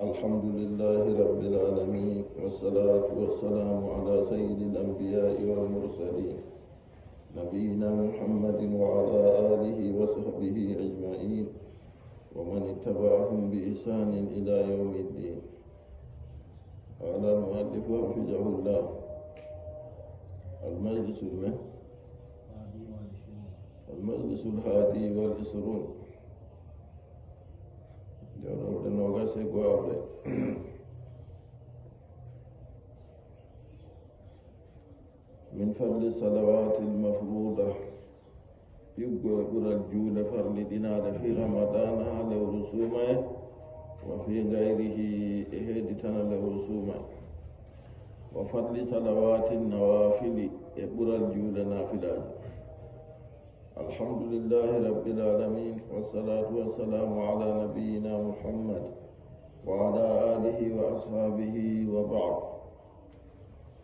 الحمد لله رب العالمين، والصلاة والسلام على سيد الأنبياء والمرسلين نبينا محمد وعلى آله وصحبه أجمعين ومن اتبعهم بإحسان إلى يوم الدين. قال المؤلف حفظه الله: المجلس الهادي والعشرون. من فضل الصلوات المفروضة يقول الجود فرل دينار في رمضان على رسومه وفي غيره إهدتنا له رسومه. وفضل صلوات النوافل يقول الجود نافلة. الحمد لله رب العالمين، والصلاة والسلام على نبينا محمد وعلى آله وأصحابه وبعد.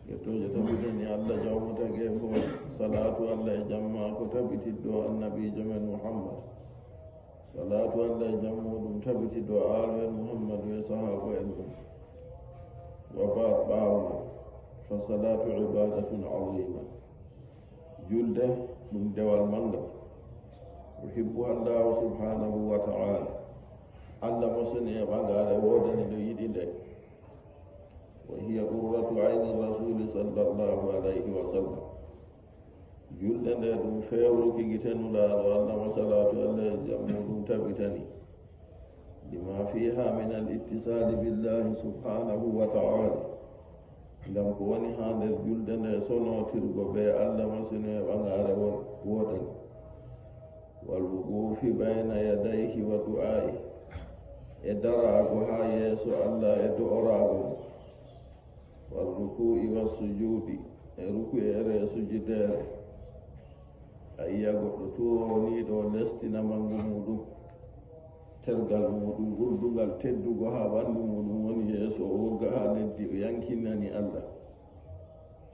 يتوجه تبتني الله جوم تكيف صلاة الله جمع كتبت الدعاء النبي جمع محمد، صلاة الله جمع تبت الدعاء محمد وصحابه وإلهم. وبعد بعضنا فالصلاة عبادة عظيمة جلده من جوال منغا يحبها الله سبحانه وتعالى. الله مسني بانغا ودني دو يدي، وهي قرة عين الرسول صلى الله عليه وسلم. جلده دو فيورو كي جتنو لا الله وصلاة الله جمود تبتني لما فيها من الاتصال بالله سبحانه وتعالى. ngam ko woni ha nder julde nde sonotirgo be Allah masine ɓangare woɗani. wal wuqufi bayna yadayhi wa du'ai, e darago ha yeeso Allah e do'orago. wal ruku'i wa sujudi, e ruku'ere e sujudere. a yiya goɗɗo turoniɗo lestina mangu muɗum, tergal muɗum ɓurdugal teddugo ha ɓandu muɗum woni yeeso o wogga ha leddi o yankinani Allah.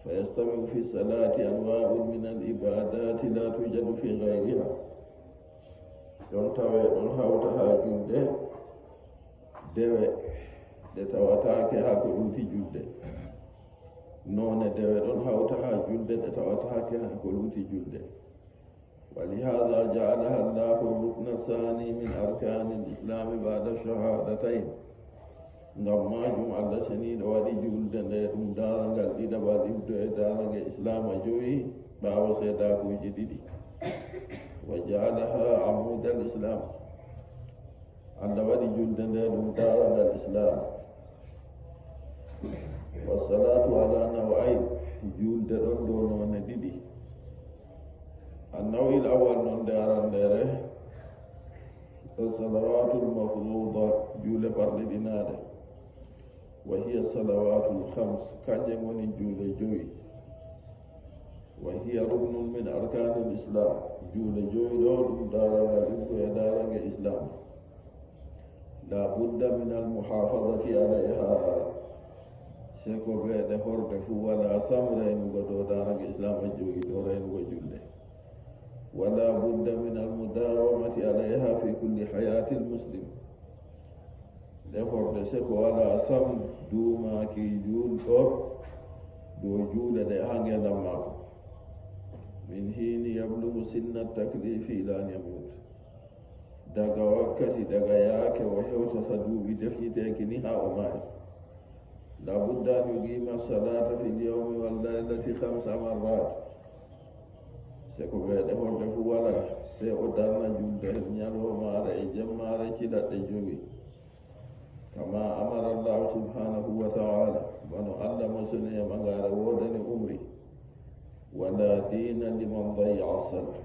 fa yastamiu fi salati anwa'un min al ibadati la tujadu fi ghayriha. ɗon tawe ɗon hawta ha julde dewe ɗe tawatake ha ko ɗuti julde, none dewe ɗon hawta ha julde ɗe tawatake ha ko ɗuti julde. ولهذا جعلها الله الركن الثاني من أركان الإسلام بعد الشهادتين. ngam majum Allah seniɗo waɗi julde nde ɗum darangal ɗiɗaɓal ɗibdo e darange islama joyi ɓawo seedakuji ɗiɗi. wa ja'alaha amudal islam, Allah waɗi julde nde ɗum darangal islam. wassalatu ala nawain, julde ɗon ɗo none ɗiɗi. النوع الأول من داران داره الصلوات المفروضة جولة برد دينار، وهي الصلوات الخمس كان يمون جولة جوي، وهي ركن من أركان الإسلام. جولة جوي دون داران الإبقى داران الإسلام، لا بد من المحافظة عليها. سيكو بيد هرد ولا سمرين ودو داران الإسلام جوي دورين وجولة. ولا بد من المداومة عليها في كل حياة المسلم. لفرد سكو ولا سم دوما كي جول دو جول دي هانجي لما من حين يبلغ سن التكليف إلى أن يموت. دقا وكتي دقا ياك وحيوت صدو بدفنتك نها أمائي. لا بد أن يقيم الصلاة في اليوم والليلة 5 مرات. seko ɓeeɗe horde fu wala se o darna julde ñalowmaare e jemmaare ciɗaɗɗe jogi, kama amara allahu subhanahu wa taala, bano Allah mosoni e ɓangare wodani umri. wala dina liman dayya sala,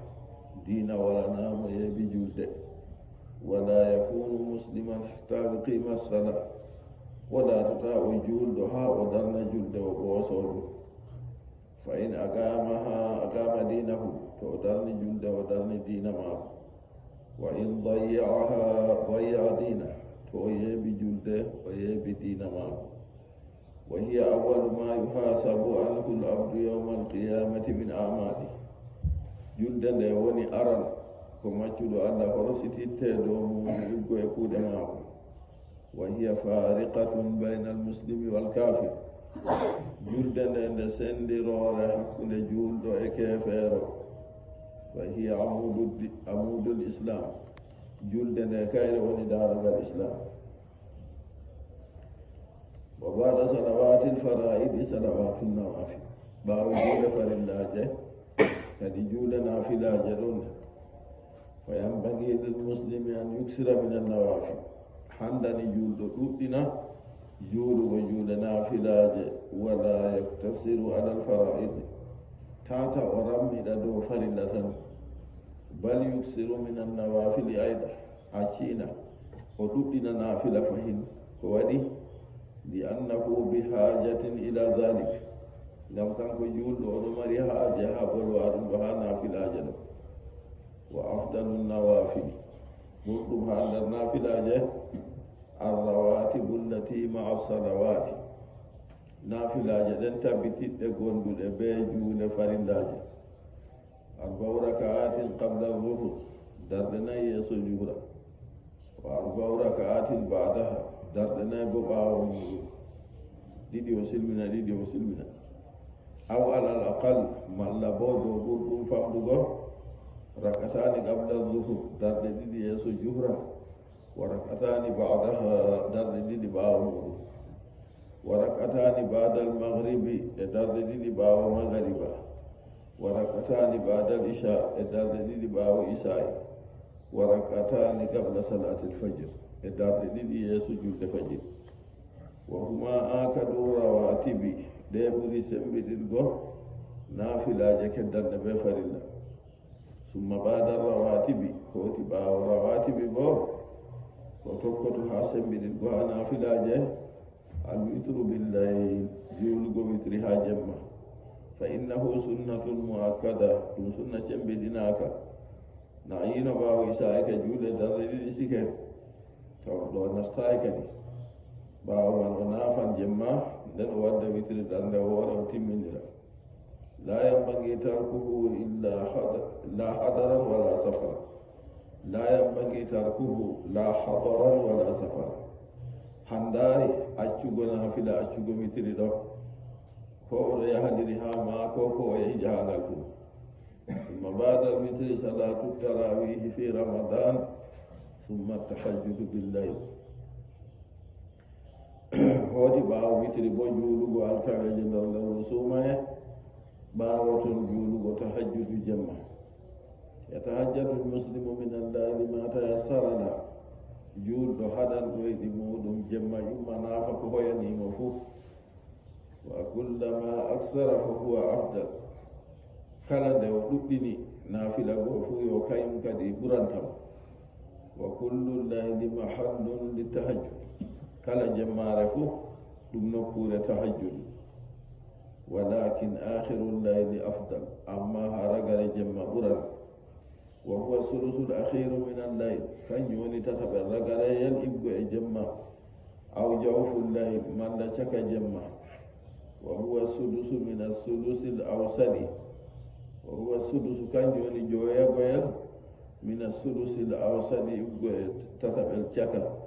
dina walanamo yeeɓi julde. wala yakunu musliman hatta yuqima sala, waɗatata o julɗo ha o darna julde o ɓoosoɗum. fa in aqama dinahu, to o darni julde o darni dina maako. wa in dayya'aha dayya dina, to o yeeɓi julde o yeeɓi dina maako. wa hiya awwalu ma yuhasabu anhu al abdu yawma al qiyamati min a'mali. julde nde woni aran ko maccuɗo Allah horsititte dow mum iggo e kuuɗe maako. وهي فارقة بين المسلم والكافر جلدن عند سندرور حكم جلد وكافر وهي عمود الإسلام جلدن كاير وندار الإسلام وبعد صلوات الفرائض صلوات النوافل باو جول فرلاجه كدي جول نافلاجه دون فينبغي للمسلم أن يكثر من النوافل حندني جول دوبنا جول وجول نافلاجه ولا يقتصر على الفرائض تاتا ورمي دو فرلة بل يكثر من النوافل أيضا أشينا ودوبنا نافلة فهين ودي لأنه بحاجة إلى ذلك لم كان كجول ونمري حاجة والوارد بهانا في الأجل وأفضل النوافل مطلب هذا النافلة الرواتب التي مع الصلوات نافلة دن تبتت تقول بالأبيج فرلاج 4 ركعات قبل الظهر دردنا يسجورا و4 ركعات بعدها دردنا بقاو ديدي وسلمنا أو على الأقل من لبود وقلتم فامدغو ركعتان قبل الظهر درد ديدي يسجورا وركعتان بعدها درد ديدي باو وركعتان بعد المغرب درد ديدي باو مغربا وركعتان بعد العشاء درد ديدي باو عشاء وركعتان قبل صلاة الفجر درد ديدي يسجود الفجر وهما آكد الرواتب ديبري سنبدلغو نافلة جكدر بفر الله ثم بعد الرواتب كوتبا ورواتب غو وتوكتها سنبدلغو نافلة جه الوتر بالليل جولغو وترها جمع فإنه سنة مؤكدة سنة سنبدناك نعين باو إسائك جولة درد سكر لو نستايك دي باو من نافا جمع لن ود وتر درد ورا وتمنيرا لا ينبغي تركه إلا لا حضرا ولا سفرا لا ينبغي تركه لا حضرا ولا سفرا handai accugo nafila accugo mitiri ɗo ko oɗo yahadiri ha maako ko o yahi jahangal ɗum ثم بعد الوتر صلاة التراويح في رمضان ثم التهجد بالليل هودي باو وتر بو جولوغو الكاوي ندر لو سوماye باوتون جولوغو تهجد جمع يتهجد المسلم من الليل ما تيسر له جول دو حدن ويدي مودum جمع يما نافق هويني مفوف وكلما أكثر فهو أفضل kala nde o ɗuɗɗini naafila goo fuu yo kañum kadi ɓurantam wa kullu layli mahallun li tahajjud kala jemmare fuu ɗum nokkure tahajjud walakin akhiru layli afdal amma ha ragare jemma ɓuran wa huwa sulusul akhiru min al-layl kañum woni tataɓe ragareyel ibgo e jemma aw jawfu layl manda caka jemma wa huwa sulusu min as-sulusi al-awsali وهو السدس كان يوني جويا غويل من السدس الأوسط يبغى تتبع الجكا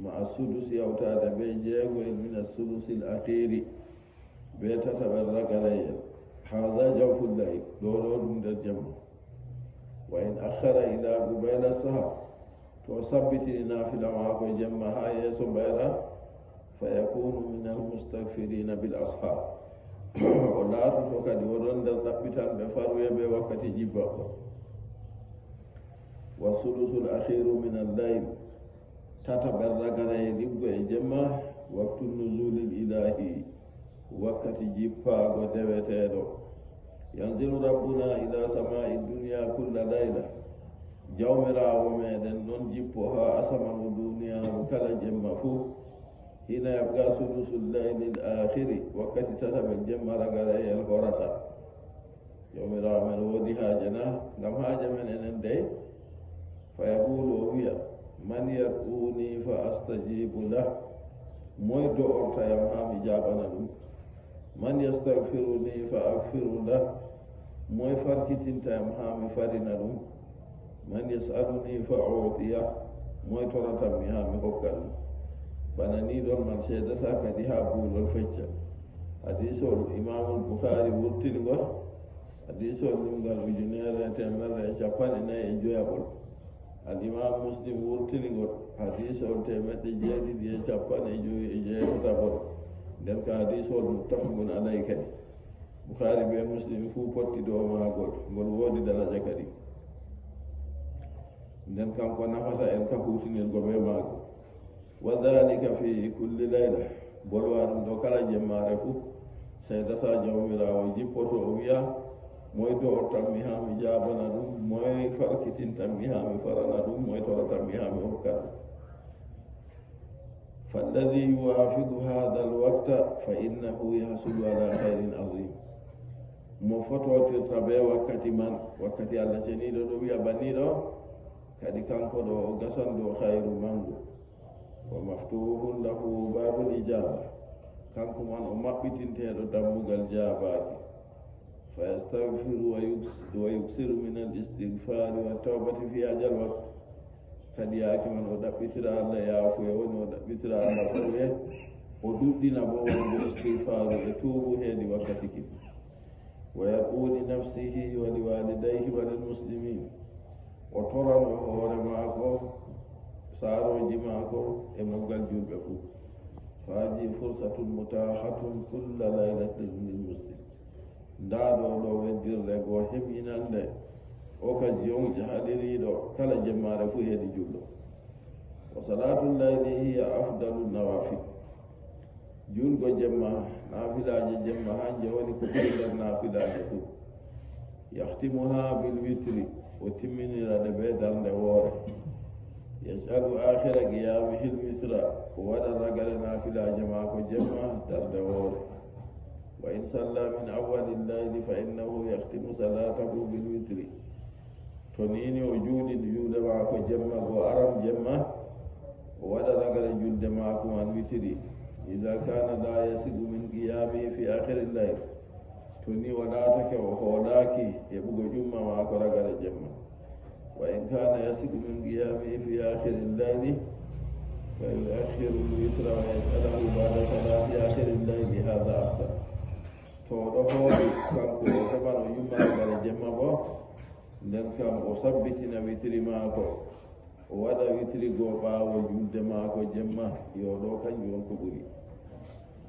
مع السدس يوتا بيجي غويل من السدس الأخير بيتتبع الرجلين هذا جوف الليل دورون من الجمع وإن أخر إلى قبيل السهر تثبت نافلة معه جمعها يسوع فيكون من المستغفرين بالأسحار ولا تفكر ورن دبتان بفارو يبي وقت جيبا والثلث الأخير من الليل تتبرق يدب جمع وقت النزول الإلهي وقت جيبا ودبتينو ينزل ربنا إلى سماء الدنيا كل ليلة جومرا ومدن نون جيبوها أسمان الدنيا وكلا جمع فوق هنا يبقى سدس الليل الآخر وقت تتبع الجمع رقرأي الهورة يوم رامن وديها جناه لم هاجة من اندي فيقول وهي من يدعوني فأستجيب له موي دعوت يمهام إجابنا له من يستغفرني فأغفر له موي فركتين يمهام فرنا له من يسألني فأعطيه موي ترتم يهام هكذا banani ɗon man seedata kadi ha buulol fecca hadisol imamul Bukhari wurtinigol hadisol ɗumgal ujunere temerre e capanɗe nayi e joyaɓol al imam Muslim wurtinigol hadisol temeɗɗe jeeɗiɗi e capanɗe e joyi e jeetataɓol nden ka hadisol muttafaqun alayhi kadi Bukhari be Muslim fuu pottiɗo maagol ngol woodi daraja kadi nden kanko nafata en ka hutinirgo be maago wa dhalika fi kulli layla bolwa ɗum ɗo kala jemmare fuu seydata jawmirawo jippoto o wiya moy to o tammi ha mi jabana ɗum moy farkitintanmi ha mi farana ɗum moy torotanmi ha mi hokka ɗum falladi yuwafiqu hada alwaqta fa innahu yahsulu ala khairin azim mo fototirta be wakkati man wakkati Allah ceniɗo ɗo wiya banniɗo kadi kanko ɗo o gasanɗo khairu mangu wa maftuhun lahu babul ijaba kanko man o maɓɓitinteɗo dammugal jabaki fa yastaghfiru wa yuksiru min al istighfari wa tawbati fi ajal waqt kadi yaake man o ɗaɓɓitira Allah yaafuye woni o ɗaɓɓitira Allah foye o duɗɗina bo wongo istighfaru e tuubu heedi wakkati ki wa yaquli nafsihi wa liwalidayhi wa lilmuslimin o torano hoore maako saaroji maako e moggal julɓe fuu faaji fursatun mutahatun kulla laylatin lilmuslim ndaaɗo ɗo weddirde goo heɓinande o ka jiyonji haɗiriɗo kala jemmare fuu heedi julɗo wa salatul layli hiya afdalu nawafil julgo jemma nafilaji jemma hanje woni ko ɓuri nder nafilaji fuu yahtimuha bil witri o timminiraɗe be darnde woore yasalu akhira qiyamihi l witra o waɗa ragare nafilaji maako jemma darnde woore wa in salla min awwali llayli fa innahu yahtimu salatahu bil witri to nini o juuɗi juuɗe maako jemma go aram jemma o waɗa ragare julde maako man witiri ida kana la yasigu min qiyamihi fi akhiri llayl to ni o laatake o hoolaki heɓugo ƴumma maako ragare jemma wa in kana yasigu min qiyamihi fi akhiri llayli fa yuakhiru lwitra wa yasalahu bada salati akhiri llayli hada afdal to ɗo hooli kanko o heɓano ƴumma ragare jemma bo nden kam o sabbitina witiri maako o waɗa witiri goo ɓaawo julde maako jemma yo ɗo kanjum won ko ɓuri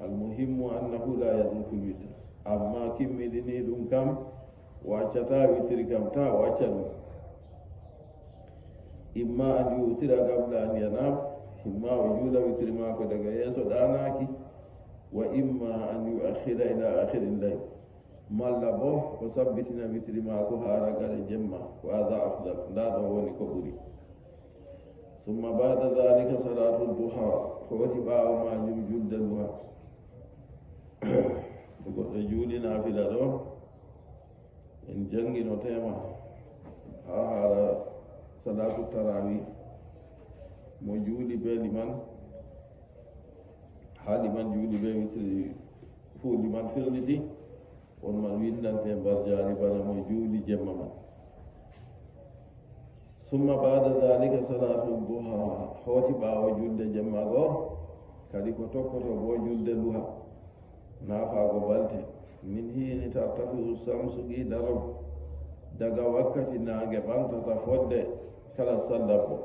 almuhimmu annahu la yadruku lwitra amma kimmiɗini ɗum kam waccata witiri kam ta wacca ɗum imma an yutira qabla an yanam imma o juula witiri maako daga yeeso ɗanaki wa imma an yuakhira ila akhiri llayl malla bo o sabbitina witiri maako ha ragare jemma wa hada afdal nda ɗo woni ko ɓuri summa bada dhalika salatu duha hoti ɓaawo majum julde duha to goɗɗo juuli naafila ɗo en jangino tema ha haala salatu tarawih mo juuli be liman ha liman juuli be witiri fuu liman firliti on man windante mbarjaari bana mo juuli jemma man summa bada dhalika salatu duha hooti ɓaawo julde jemma goo kadi ko tokkoto bo julde duha naafaago balte min hiini tartafiu samsu qiidarom daga wakkati naange ɓantata fodde kala sallabo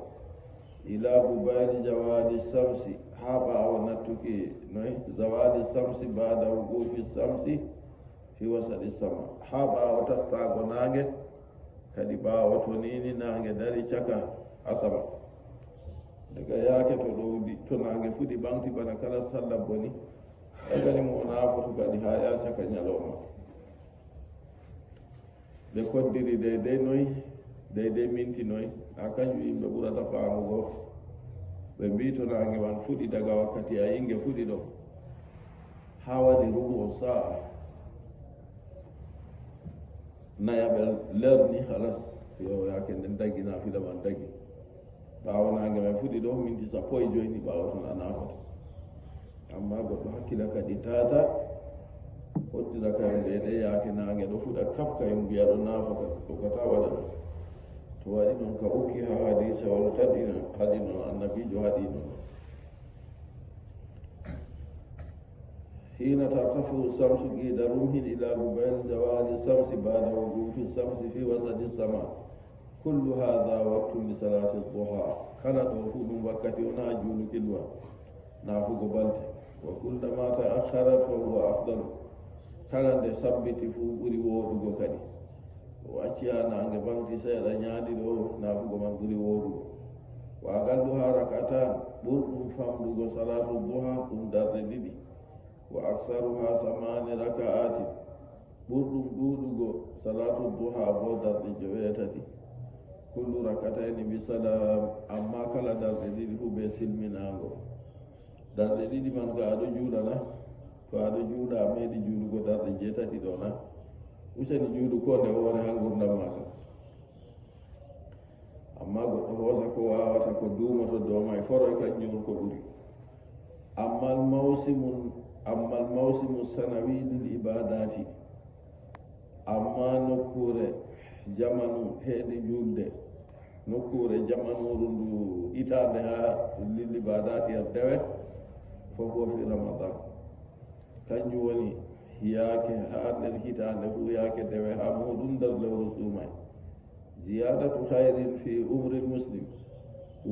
ila bubayli zawali samsi ha ɓaawo nattuki noy zawali samsi bada wuqufi samsi fi wasadi sama ha ɓaawo tastaago naange kadi ɓaawo to nini naange dari caka asama daga yaake to ɗowdi to naange fuɗi ɓanti bana kala sallabo ni agani mo naafoto kadi ha ya caka ñalowma ɓe koddiri deydey noy deydey minti noy ha kanjum yimɓe ɓurata faamugo ɓe mbi to naange man fuɗi daga wakkati a yinge fuɗi ɗo ha waɗi rubu sa'a nayaɓe lerni halas yo yake nden daggi naafila man daggi ɓaawo naange man fuɗi ɗo minti sappo e joyni ɓaawo ton a naafata amma goɗɗo hakkila kadi tata hoddira kayen deydey yaake naange ɗo fuɗa kap kayen mbiya ɗo naafata ɗokata waɗa ɗo to waɗi noon ka ukki ha hadisa wala taɗino haɗi noon annabijo haɗi noon حين ترتفع الشمس قيد رمح إلى قبيل زوال الشمس بعد وقوف الشمس في وسط السماء كل هذا وقت لصلاة الضحى كانت وقود وقت وناجول كدوة نافو قبلت وكلما تأخرت فهو أفضل كانت ثبت فوقري وورغو كدي وأشياء نانغ بانتي سيدا نيادي دو نافو قمان قري وورغو وأقلها ركعتان برد فامدغو صلاة الضحى كن در ديدي وأكثرها 8 ركعات برد دودغو صلاة الضحى بودر جويتتي كل ركعتين بسلام أما كلا در ديدي هو بسلمناغو در ديدي من قادو جودنا فادو جودا ميدي جودغو در جيتتي دونا useni juudu ko nde wore han gurdam maka amma goɗɗo hoosa ko wawata ko duumoto dow may foroy kanjum ko ɓuri amma almawsimu sanawi lil ibadati amma nokkure jamanu heedi julde nokkure jamanuru ndu itande ha lil ibadati er dewe fofo fi ramadan kanjum woni yaake haa nder hitaande fuu yaake dewe haa muɗum nder lewru suumay ziyadatu hayrin fi umri muslim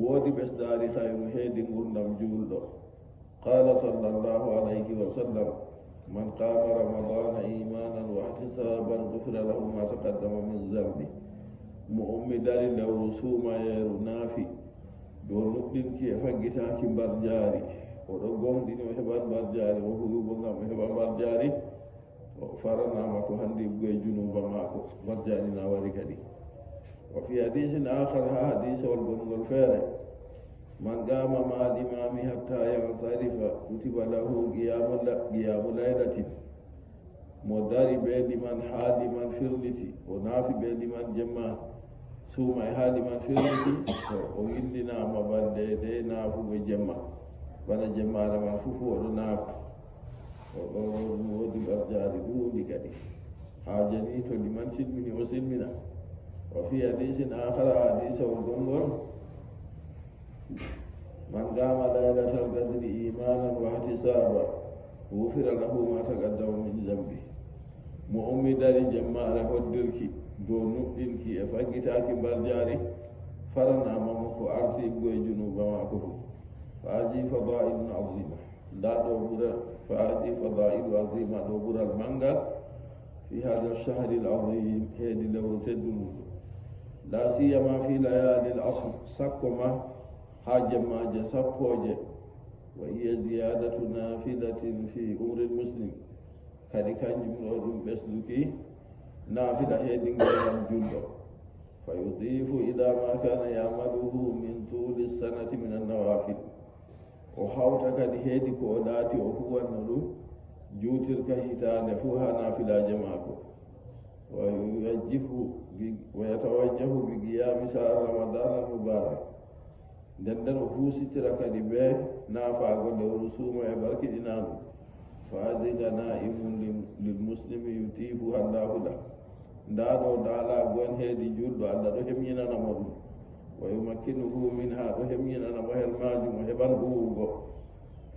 woodi ɓesdaari hayru heedi ngurdam juulɗo qala sallallahu alayhi wa sallam man qama ramadana imanan wa ihtisaban gufira lahu ma taqaddama min zambi mo ummi dari lewru suumayeeru naafi dow nuɗɗinki e faggitaaki mbar jaari oɗo gomɗini o heɓan mbar jaari o huubo ngam o heɓa mbar jaari faranama ko handi goye junuba mako barjanina wari kadi wa fi hadisin akhar ha hadise wal gongol feere man gama ma limami hatta yansarifa kutiba lahu qiyamu laylatin mo dari be liman ha liman firliti o naafi be liman jemma suuma e ha liman firliti so o windinama bande de naafugo jemma bana jemmare man fufu oɗo naafa oɗon woodi barjaari ɗuuɗi kadi haajani to liman silmini o silmina wa fi hadisin akhara hadisa o gongol man gama laylatal qadri imanan wa ihtisaba wufira lahu ma taqaddama min zambi mo ummi dari jemmare hoddirki dow nuɗɗinki e faggitaaki barjaari faranama mo ko arti iggo e junuba maako fu fa aji fadailun azima nda ɗo ɓura فهذه فضائل عظيمة دوبر المانغا في هذا الشهر العظيم هذه لو تدل لا سيما في ليالي العصر سكما حاجة ما جسبوج وهي زيادة نافلة في أمر المسلم كان جملة بسلكي نافلة هذه الجنة فيضيف إلى ما كان يعمله من طول السنة من النوافل o hawta kadi heedi ko o laati o huwanno ɗum juutirka hitaande fuu ha naafilaje maako wa yatawajjahu bi qiyami sahar ramadan al mubarak nden o huusitira kadi ɓe naafaago lewru suuma e barkiɗinaandu fa hadi ganaimun lil muslimi yutifu allahu lah ndaa ɗo daala gon heedi julɗo allah ɗo hemñinanamo ɗum wa yumakkinuhu minha ɗo hemñinanamo hel majum o heɓan huwugo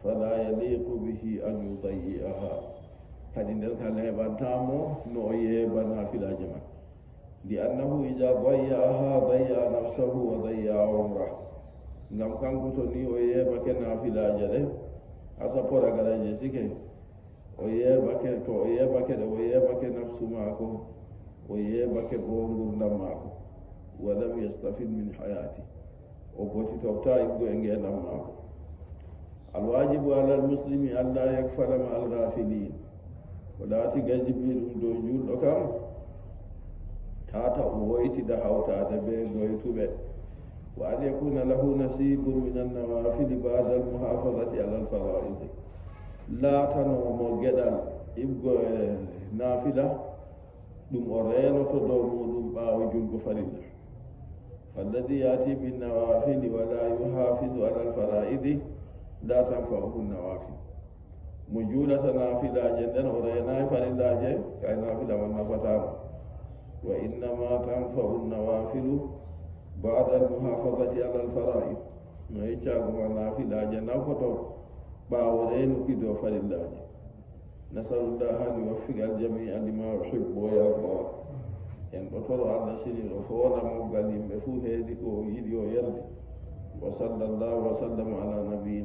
fala yaliqu bihi an yudayi'aha kadi nder kala heɓantamo no o yeeba nafilaje man li annahu ida dayya'aha dayya'a nafsahu wa dayya'a umrah ngam kanko to ni o yeebake nafilaje ɗe asapora garaje sike o yeebake to o yeebake ɗe o yeebake nafsu maako o yeebake bo ngurdam maako walam yastafid min hayati o boti tawta iggo e ngenam maako alwajibu ala almuslimi an la yakfala ma alghafilin ko laati gajibi ɗum dow julɗo kam tata o woytida hawtade ɓe goytuɓe wa an yakuna lahu nasibun min annawafili bada almuhafadati ala alfaraidi laatanomo geɗal iggo e naafila ɗum o reenoto dow muɗum ɓaawo julgo farilla falladi yaati binnawafili wala yuhafidu ala alfaraidi la tanfa'uhu nawafil mo juulata naafilaje nden o reenayi farillaje kay naafila man nafatama wa innama tanfa'u nawafilu ba'da almuhafadati ala alfaraid no yeccagoma naafilaje nafoto ɓaawo reenuki dow farillaje نسأل الله أن يوفق الجميع لما يحب ويرضى en ɗotoro Allah sini ɗo fo wona moggal yimɓe fuu heedi ko yiɗi o yerde wa sallallahu wa sallama ala nabiyina